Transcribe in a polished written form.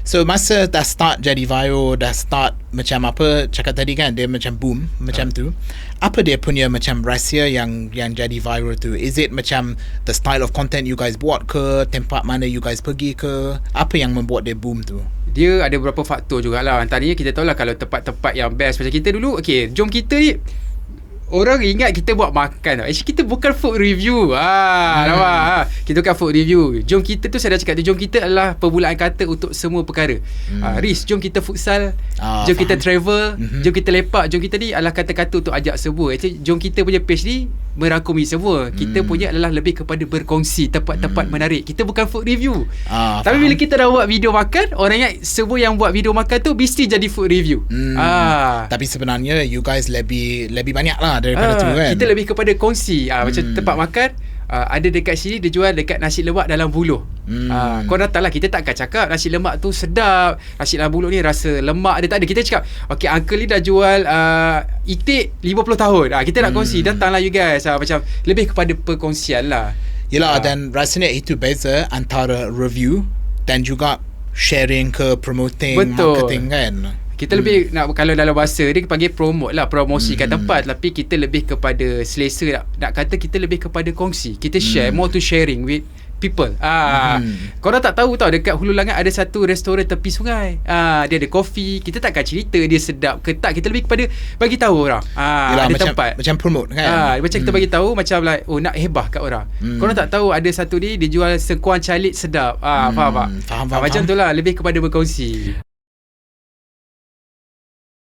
So masa dah start jadi viral, dah start macam apa cakap tadi kan, dia macam boom macam tu. Apa dia punya macam rahsia yang jadi viral tu? Is it macam the style of content you guys buat ke, tempat mana you guys pergi ke? Apa yang membuat dia boom tu? Dia ada beberapa faktor jugalah. Antaranya kita tahulah kalau tempat-tempat yang best macam kita dulu, okay, jom kita ni orang ingat kita buat makan. Actually kita bukan food review. Nampak? Kita bukan food review. Jom kita tu saya dah cakap tu, jom kita adalah permulaan kata untuk semua perkara. Riz, jom kita futsal, jom kita travel, jom kita lepak, jom kita ni adalah kata-kata untuk ajak semua. Actually jom kita punya page ni merangkumi semua. Kita punya adalah lebih kepada berkongsi tempat-tempat menarik. Kita bukan food review. Tapi bila kita dah buat video makan, orang ingat semua yang buat video makan tu mesti jadi food review. Tapi sebenarnya you guys lebih banyak lah daripada tu kan. Kita lebih kepada kongsi. Macam tempat makan, ada dekat sini dia jual dekat nasi lemak dalam buluh. Kau datanglah, kita takkan cakap nasi lemak tu sedap, nasi dalam buluh ni rasa lemak dia, tak ada. Kita cakap okay, uncle ni dah jual itik 50 tahun. Kita nak kongsi, datanglah you guys. Macam lebih kepada perkongsian lah. Yelah, dan rasanya itu beza antara review dan juga sharing ke promoting. Betul. Marketing kan. Kita lebih nak, kalau dalam bahasa dia panggil promote lah, promosikan tempat. Tapi kita lebih kepada selesa, nak kata kita lebih kepada kongsi. Kita share, more to sharing with people. Korang tak tahu tau, dekat Hulu Langat ada satu restoran tepi sungai. Dia ada kopi. Kita takkan cerita dia sedap ke tak. Kita lebih kepada bagi tahu orang. Yelah, ada macam, tempat macam promote kan. macam kita bagi tahu, macam like nak hebah kat orang. Korang tak tahu ada satu ni dia jual sengkuang calit sedap. Faham tak? Faham. Macam tu lah, lebih kepada berkongsi.